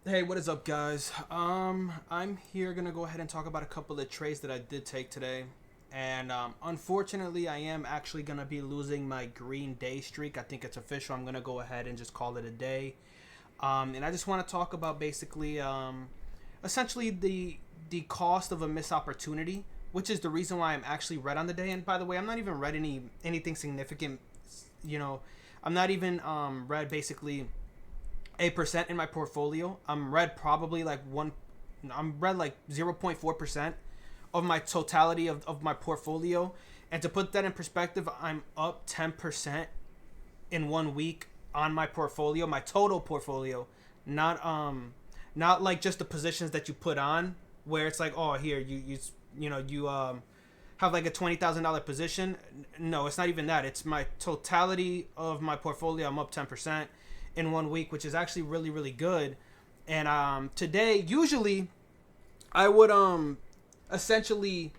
Hey, what is up, guys? I'm here gonna go ahead and talk about a couple of trades that I did take today, and unfortunately, I am actually gonna be losing my green day streak. I think it's official. I'm gonna go ahead and just call it a day. And I just want to talk about basically, essentially the cost of a missed opportunity, which is the reason why I'm actually red on the day. And by the way, I'm not even red anything significant. You know, I'm not even red basically a percent in my portfolio. I'm red probably like one. I'm red like 0.4% of my totality of my portfolio. And to put that in perspective, I'm up 10% in 1 week on my portfolio, my total portfolio, not like just the positions that you put on, where it's like, oh, here you have like a $20,000 position. No, it's not even that. It's my totality of my portfolio. I'm up 10% in 1 week, which is actually really really good. And today, usually, I would essentially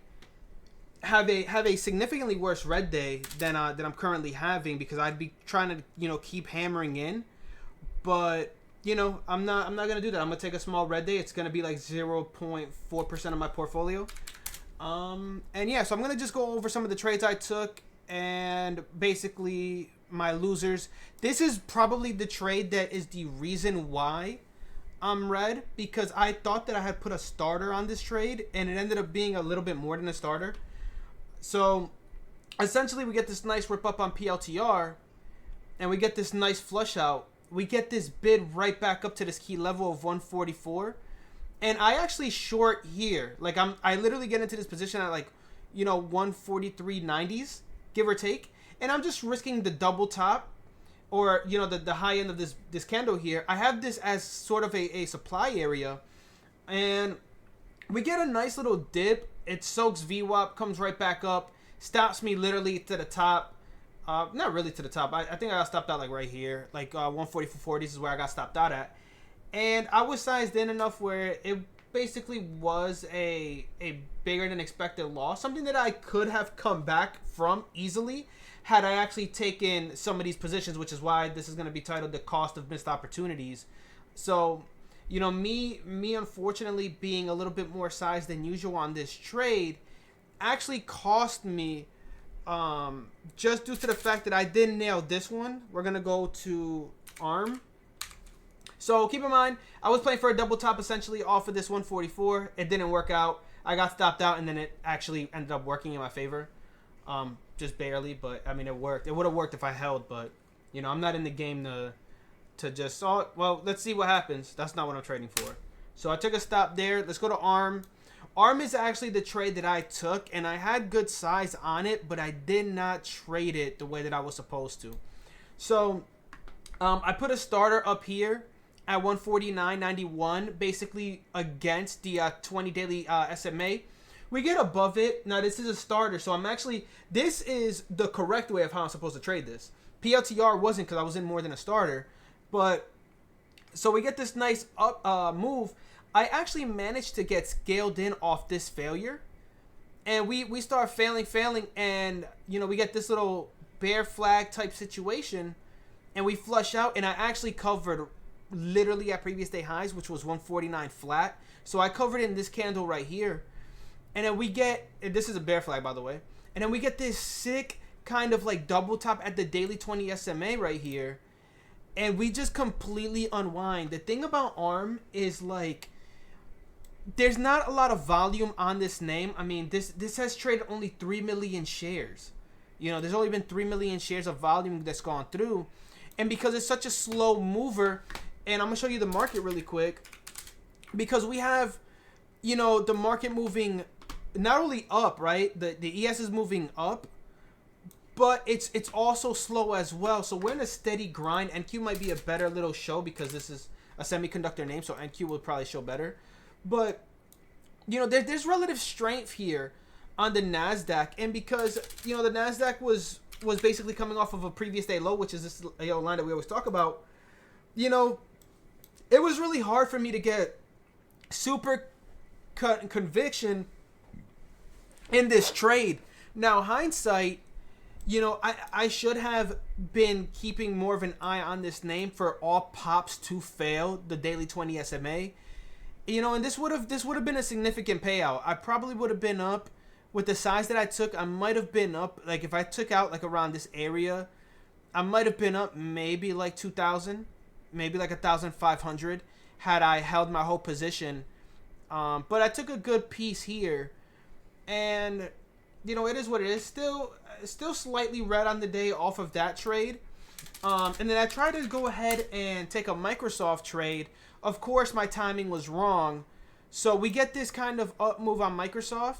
have a significantly worse red day than I'm currently having, because I'd be trying to keep hammering in. But I'm not gonna do that. I'm gonna take a small red day. It's gonna be like 0.4% of my portfolio. And yeah, so I'm gonna just go over some of the trades I took and basically my losers. This is probably the trade that is the reason why I'm red, because I thought that I had put a starter on this trade and it ended up being a little bit more than a starter. So essentially, we get this nice rip up on PLTR and we get this nice flush out. We get this bid right back up to this key level of 144. And I actually short here. Like I literally get into this position at like 143.90s, give or take. And I'm just risking the double top, or the high end of this candle here. I have this as sort of a supply area, and we get a nice little dip. It soaks VWAP, comes right back up, stops me literally to the top. Not really to the top. I think I got stopped out like right here, like 144.40 is where I got stopped out at. And I was sized in enough where it basically was a bigger than expected loss, something that I could have come back from easily had I actually taken some of these positions, which is why this is going to be titled "The Cost of Missed Opportunities." So, me unfortunately being a little bit more sized than usual on this trade actually cost me, just due to the fact that I didn't nail this one. We're gonna go to ARM. So keep in mind, I was playing for a double top essentially off of this 144. It didn't work out. I got stopped out, and then it actually ended up working in my favor. Just barely, but I mean, it worked. It would have worked if I held, but I'm not in the game to just well, let's see what happens. That's not what I'm trading for. So I took a stop there. Let's go to ARM. ARM is actually the trade that I took, and I had good size on it, but I did not trade it the way that I was supposed to. So I put a starter up here at 149.91, basically against the 20 daily SMA. We get above it. Now, this is a starter, so this is the correct way of how I'm supposed to trade this. PLTR wasn't, because I was in more than a starter. But, so we get this nice up move. I actually managed to get scaled in off this failure. And we start failing, and, we get this little bear flag type situation. And we flush out, and I actually covered literally at previous day highs, which was 149 flat. So I covered in this candle right here. And then we get, this is a bear flag, by the way. And then we get this sick kind of like double top at the daily 20 SMA right here. And we just completely unwind. The thing about ARM is like, there's not a lot of volume on this name. I mean, this has traded only 3 million shares. There's only been 3 million shares of volume that's gone through. And because it's such a slow mover, and I'm going to show you the market really quick, because we have, the market moving not only up, right? The ES is moving up, but it's also slow as well. So we're in a steady grind. NQ might be a better little show because this is a semiconductor name, so NQ will probably show better. But, there's relative strength here on the NASDAQ. And because, the NASDAQ was basically coming off of a previous day low, which is this line that we always talk about, it was really hard for me to get super conviction in this trade. Now, hindsight, I should have been keeping more of an eye on this name for all pops to fail the daily 20 SMA. And this would have been a significant payout. I probably would have been up with the size that I took. I might have been up, like, if I took out like around this area, I might have been up maybe like 2,000, maybe like 1,500 had I held my whole position. But I took a good piece here, and it is what it is. Still slightly red on the day off of that trade. And then I tried to go ahead and take a Microsoft trade. Of course, my timing was wrong. So we get this kind of up move on Microsoft.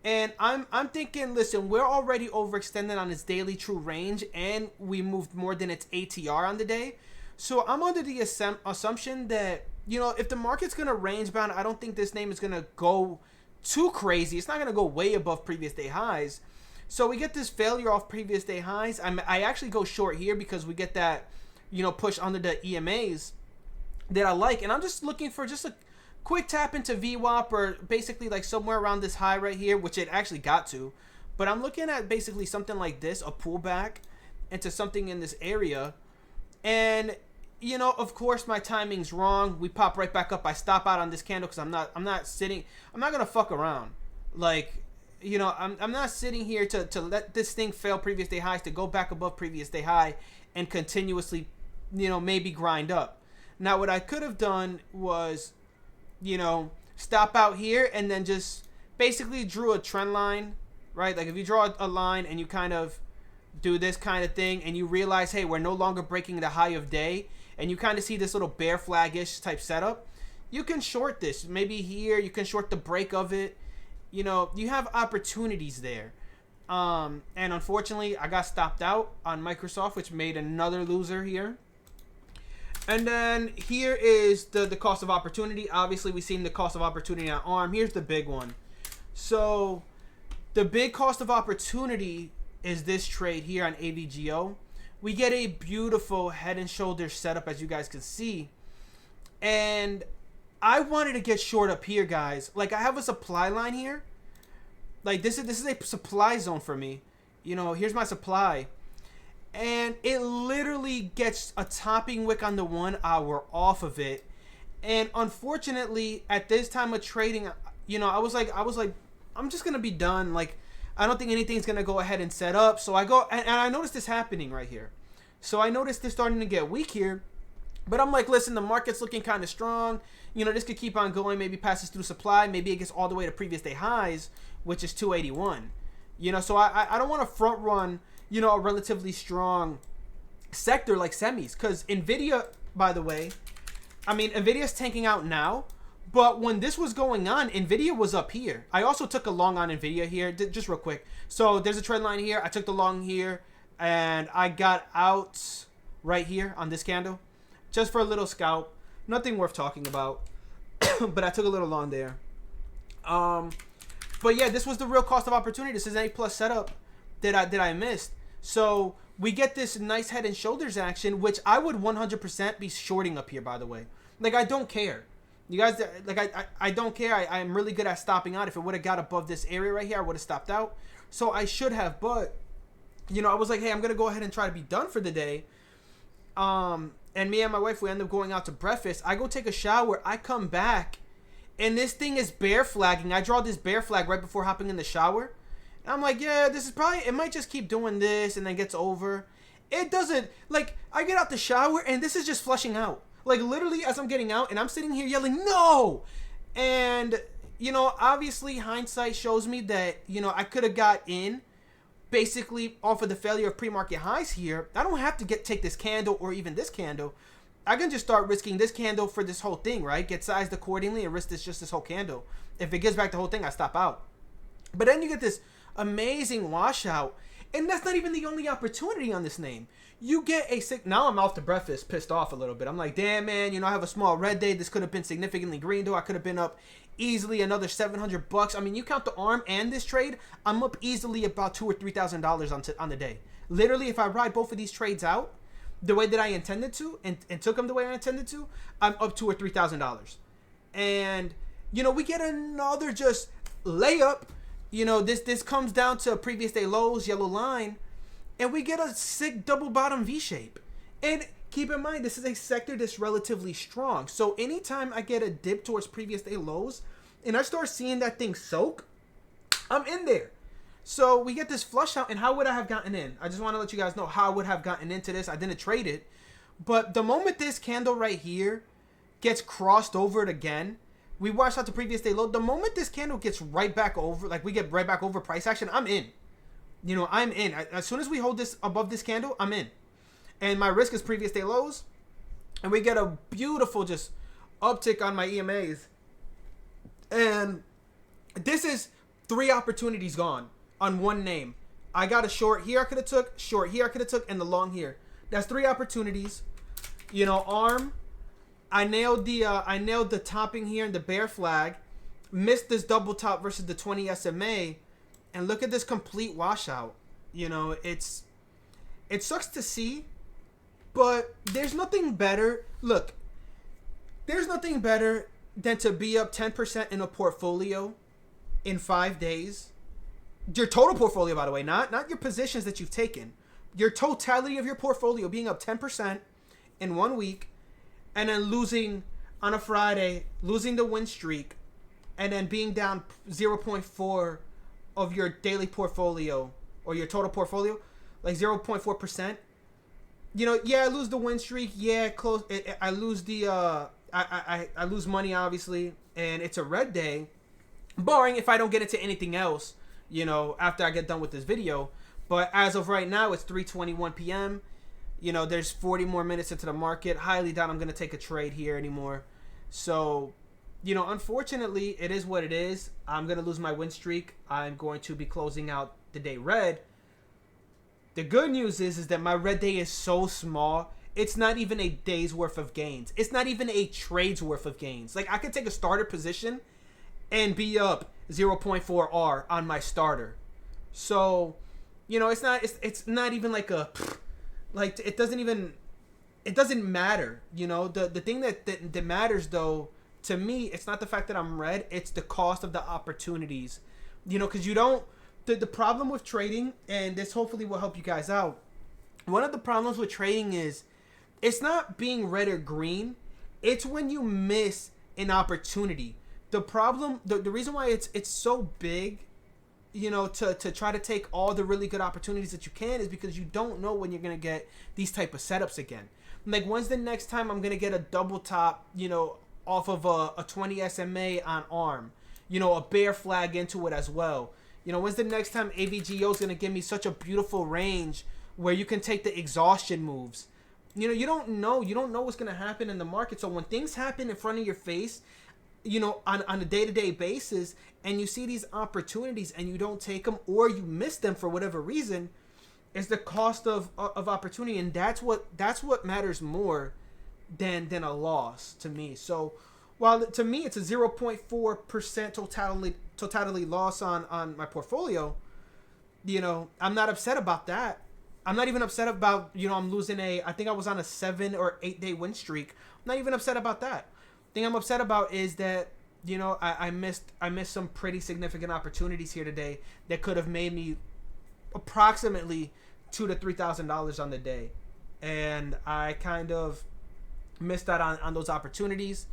And I'm thinking, listen, we're already overextended on its daily true range, and we moved more than its ATR on the day. So I'm under the assumption that, if the market's going to range bound, I don't think this name is going to go too crazy. It's not going to go way above previous day highs. So we get this failure off previous day highs. I actually go short here because we get that, push under the EMAs that I like. And I'm just looking for just a quick tap into VWAP, or basically like somewhere around this high right here, which it actually got to. But I'm looking at basically something like this, a pullback into something in this area. And, of course my timing's wrong. We pop right back up. I stop out on this candle because I'm not going to fuck around. Like, I'm not sitting here to let this thing fail previous day highs to go back above previous day high and continuously, maybe grind up. Now, what I could have done was, stop out here and then just basically drew a trend line, right? Like if you draw a line and you kind of do this kind of thing and you realize, hey, we're no longer breaking the high of day, and you kind of see this little bear flag-ish type setup, you can short this. Maybe here, you can short the break of it. You have opportunities there. And unfortunately, I got stopped out on Microsoft, which made another loser here. And then here is the cost of opportunity. Obviously, we've seen the cost of opportunity on ARM. Here's the big one. So the big cost of opportunity is this trade here on AVGO. We get a beautiful head and shoulders setup, as you guys can see. And I wanted to get short up here, guys. Like, I have a supply line here. Like, this is a supply zone for me. Here's my supply. And it literally gets a topping wick on the 1 hour off of it. And unfortunately, at this time of trading, I was like, I'm just going to be done. Like, I don't think anything's going to go ahead and set up. So I go, and I noticed this happening right here. So I noticed this starting to get weak here. But I'm like, listen, the market's looking kind of strong. This could keep on going. Maybe passes through supply. Maybe it gets all the way to previous day highs, which is 281. So I don't want to front run, a relatively strong sector like semis. Because NVIDIA, by the way, NVIDIA's tanking out now. But when this was going on, NVIDIA was up here. I also took a long on NVIDIA here, just real quick. So there's a trend line here. I took the long here, and I got out right here on this candle, just for a little scalp. Nothing worth talking about, but I took a little long there. But yeah, this was the real cost of opportunity. This is an A+ setup that I missed. So we get this nice head and shoulders action, which I would 100% be shorting up here, by the way. Like, I don't care. You guys, like, I don't care. I'm really good at stopping out. If it would have got above this area right here, I would have stopped out. So I should have, but, I was like, hey, I'm going to go ahead and try to be done for the day. And me and my wife, we end up going out to breakfast. I go take a shower. I come back, and this thing is bear flagging. I draw this bear flag right before hopping in the shower. And I'm like, yeah, this is probably, it might just keep doing this and then gets over. It doesn't, like, I get out the shower, and this is just flushing out. Like, literally, as I'm getting out, and I'm sitting here yelling, no! And, obviously, hindsight shows me that, I could have got in, basically, off of the failure of pre-market highs here. I don't have to take this candle or even this candle. I can just start risking this candle for this whole thing, right? Get sized accordingly and risk this whole candle. If it gives back the whole thing, I stop out. But then you get this amazing washout, and that's not even the only opportunity on this name. You get a sick. Now I'm off to breakfast, pissed off a little bit. I'm like, damn, man, I have a small red day. This could have been significantly green, though. I could have been up easily another $700. You count the ARM and this trade, I'm up easily about $2,000 or $3,000 on the day. Literally, if I ride both of these trades out the way that I intended to, and took them the way I intended to, I'm up $2,000 or $3,000. And we get another just layup. This comes down to previous day lows, yellow line. and we get a sick double bottom V shape. And keep in mind, this is a sector that's relatively strong. So anytime I get a dip towards previous day lows and I start seeing that thing soak, I'm in there. So we get this flush out, and how would I have gotten in? I just want to let you guys know how I would have gotten into this. I didn't trade it. But the moment this candle right here gets crossed over it again, we washed out the previous day low. The moment this candle gets right back over, like we get right back over price action, I'm in. You know, I'm in. As soon as we hold this above this candle, I'm in. And my risk is previous day lows. And we get a beautiful just uptick on my EMAs. And this is 3 opportunities gone on one name. I got a short here I could have took, short here I could have took, and the long here. That's 3 opportunities. You know, ARM, I nailed the topping here and the bear flag. Missed this double top versus the 20 SMA. And look at this complete washout. You know, it sucks to see, but there's nothing better. Look, there's nothing better than to be up 10% in a portfolio in 5 days. Your total portfolio, by the way, not your positions that you've taken. Your totality of your portfolio being up 10% in 1 week, and then losing on a Friday, losing the win streak, and then being down 0.4 of your daily portfolio or your total portfolio, like 0.4%. You know, yeah, I lose the win streak. Yeah, close. I lose the I lose money, obviously, and it's a red day, barring if I don't get into anything else, you know, after I get done with this video. But as of right now, it's 3:21 p.m. You know, there's 40 more minutes into the market. Highly doubt I'm going to take a trade here anymore. So, you know, unfortunately, it is what it is. I'm going to lose my win streak. I'm going to be closing out the day red. The good news is that my red day is so small, it's not even a day's worth of gains. It's not even a trade's worth of gains. Like, I could take a starter position and be up 0.4 R on my starter. So, you know, it's not even like a, like, it doesn't matter. You know, the thing that matters, though, to me, it's not the fact that I'm red, it's the cost of the opportunities. You know, because you don't, the problem with trading, and this hopefully will help you guys out, one of the problems with trading is, it's not being red or green, it's when you miss an opportunity. The problem, the reason why it's so big, you know, to try to take all the really good opportunities that you can, is because you don't know when you're going to get these type of setups again. Like, when's the next time I'm going to get a double top, you know, off of a 20 SMA on ARM? You know, a bear flag into it as well. You know, when's the next time AVGO is going to give me such a beautiful range where you can take the exhaustion moves? You know, you don't know what's going to happen in the market. So when things happen in front of your face, you know, on a day-to-day basis, and you see these opportunities and you don't take them, or you miss them for whatever reason, it's the cost of opportunity. And that's what matters more than a loss to me. So while to me it's a 0.4% totality loss on my portfolio, you know, I'm not upset about that. I'm not even upset about, you know, I'm losing I think I was on a 7 or 8 day win streak. I'm not even upset about that. The thing I'm upset about is that, you know, I missed some pretty significant opportunities here today that could have made me approximately $2,000 to $3,000 on the day, and I kind of missed out on those opportunities.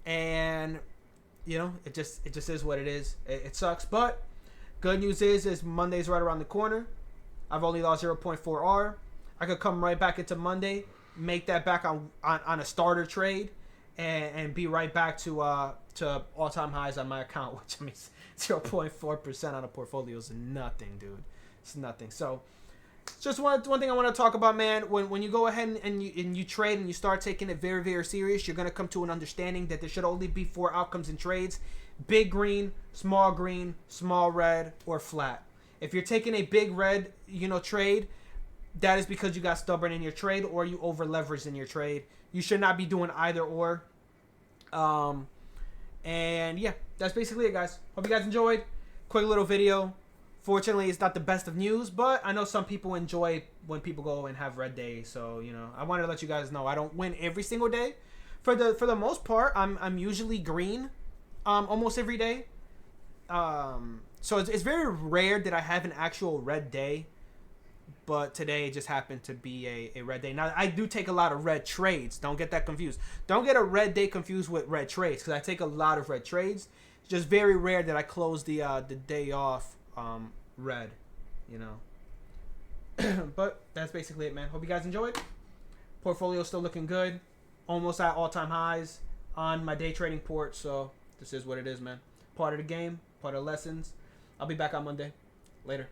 And, you know, it just is what it is. It sucks, but good news is Monday's right around the corner. I've only lost 0.4 R. I could come right back into Monday, make that back on a starter trade, and be right back to all-time highs on my account, which means 0.4% on a portfolio is nothing, dude. It's nothing. So just one thing I want to talk about, man. When you go ahead and you trade and you start taking it very, very serious, you're going to come to an understanding that there should only be 4 outcomes in trades: big green, small red, or flat. If you're taking a big red, you know, trade, that is because you got stubborn in your trade or you over leveraged in your trade. You should not be doing either or. And yeah, that's basically it, guys. Hope you guys enjoyed. Quick little video. Fortunately, it's not the best of news, but I know some people enjoy when people go and have red days. So, you know, I wanted to let you guys know I don't win every single day. For the most part, I'm usually green almost every day. So it's very rare that I have an actual red day. but today it just happened to be a red day. Now I do take a lot of red trades. Don't get that confused. Don't get a red day confused with red trades, because I take a lot of red trades. It's just very rare that I close the day off red, you know. But that's basically it, man. Hope you guys enjoyed. Portfolio still looking good, almost at all-time highs on my day trading port. So this is what it is, man. Part of the game, part of the lessons. I'll be back on Monday. Later.